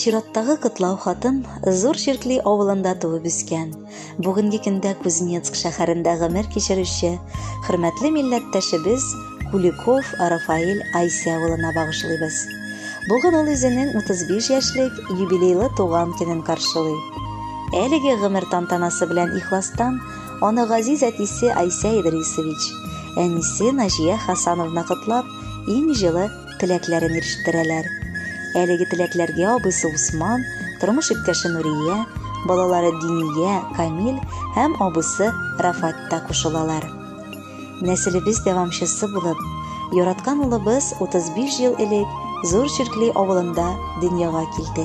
Чираттагы Кытлау хатын зур Ширкли авылында туып үскән. Бүгенге көндә Кузнецк шәһәрендә гомер кичерүче хөрмәтле милләттәшебез Куликов Рафаэль Айса улына багышлыйбыз. Бүген ул үзенең 35 яшьлек юбилейлы туган көнен каршылый. Әлеге гомер тантанасы белән ихластан аны газиз әтисе Айса Идрисович, әнисе Наҗия Хасановна котлап, иң җылы теләкләрен ирештерәләр. Әлеге теләкләргә абысы Усман, тормыш иптәше Нурия, балалары Диния, Камил һәм абысы Рафат та кушылалар. Нәселебез дәвамчысы булып, яраткан улыбыз 35 ел элек Зур Ширкли авылында дөньяга килде.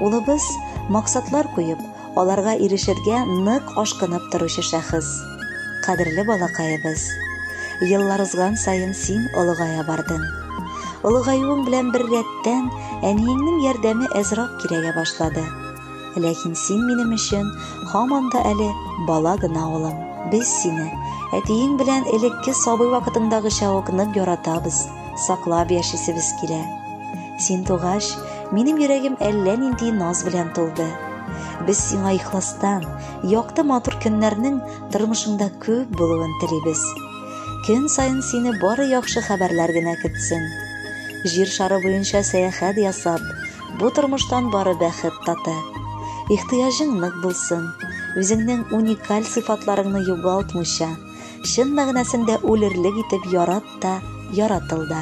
Улыбыз максатлар куеп, аларга ирешергә нык ашкынып торучы шәхес. Кадерле балакаебыз, еллар узган саен син олыгая бардың. Олыгаюың белән бер рәттән әниеңнең ярдәме әзрак кирәгә башлады. Ләкин син минем өчен һаман да әле бала гына улым. Без сине әтиең белән элекке сабый вакытыңдагыча ук нык яратабыз, саклап яшисебез килә. Син тугач, минем йөрәгем әллә нинди наз белән тулды. Без сиңа ихластан, якты матур көннәрнең тормышыңда күп булуын телибез. Көн сайын сине бары яхшы хәбәрләр генә көтсен. Җир шары буенча сәяхәт ясап, бу тормыштан бары бәхет таты. Ихтыяҗың нык булсын, үзеңнең уникаль сыйфатларыңны югалтмыйча, чын мәгънәсендә үлерлек итеп ярат та, яратыл да.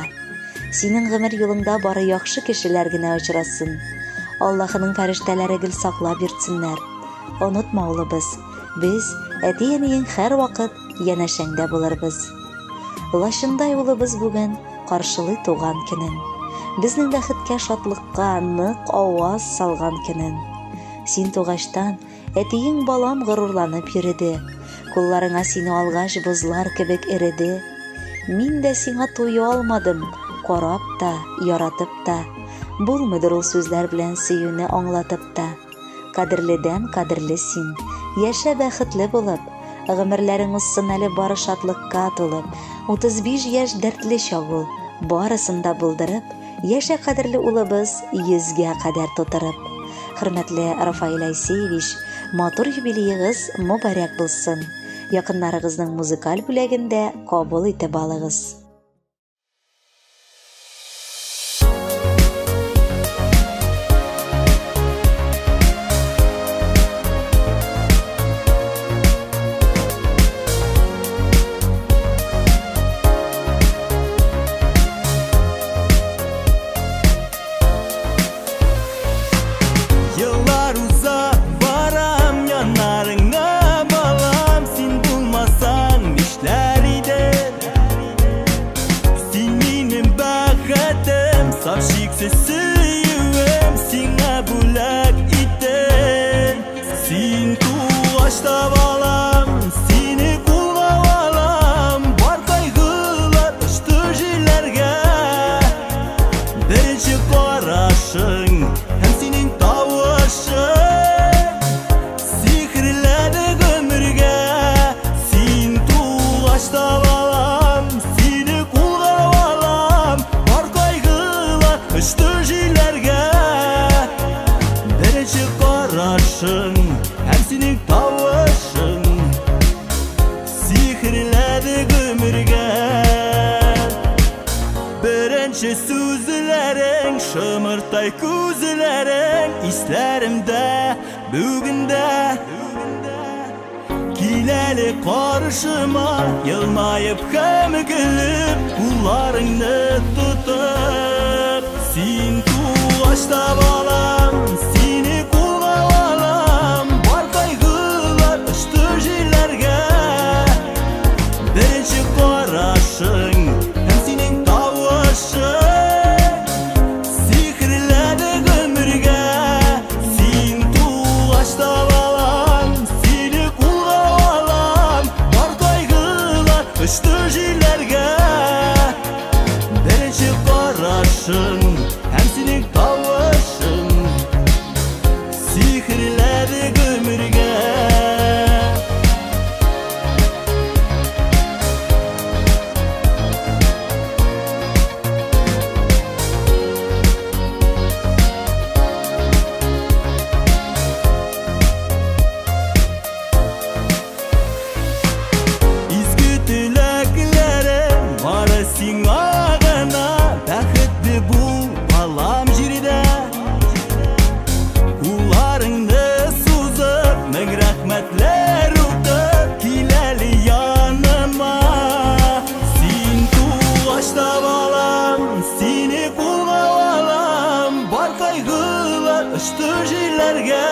Синең гомер юлыңда бары яхшы кешеләр генә очрасын. Аллаһның фәрештәләре гел саклап йөртсеннәр. Онытма улыбыз, без әти-әниең һәр вакыт янәшәңдә булырбыз. Лашындай улыбыз бүген каршылый туган көнен. Безнең бәхеткә, шатлыкка нык аваз салган көнен. Син тугачтан әтиең балам горурланып йөрде. Кулларыңа сине алгач бозлар кебек эреде. Мин дә сиңа туя алмадым, карап та, яратып та. Булмыйдыр ул сүзләр белән сөюне аңлатып та. Кадерледән кадерле син, яшә бәхетле булып, гомерләрең узсын әле бары шатлыкка тулып. 35 яшь дәртле чагу, барысында булдырып, яшә кадерле улыбыз 100-гә кадәр тутырып. Хөрмәтле Рафаэль Айсеевич, матур юбилеегыз мөбарәк булсын. Якыннарыгызның музыкаль бүләгендә кабул итеп алыгыз. Шымыртай күзләрең исләремдә бүгендә киләле каршыма, елмаеп һәм гөлеп, кулларыңны тотып. Син тугачта балам, сине кулга алам, бар кайгылар очты җилләргә. Беренче карашың һәм синең тавышың Kıştı jillerge Ұшты жерлерге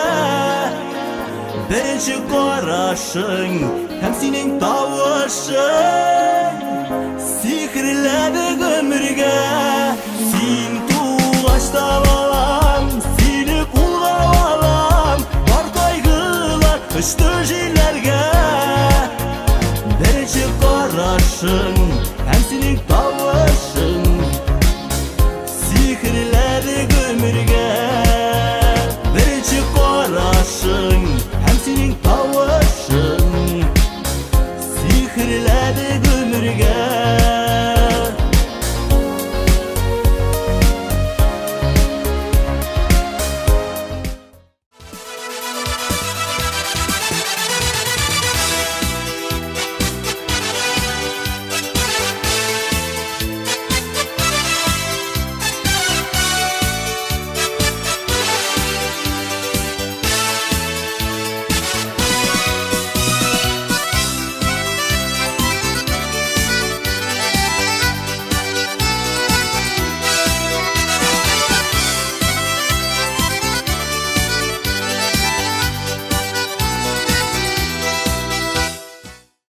Бірінші қарашың Һәм сенің тауышың Сихірледі өмірге Сен туғашта балам Сені қолға алам Бар қайғылар Ұшты жерлерге Бірінші қарашың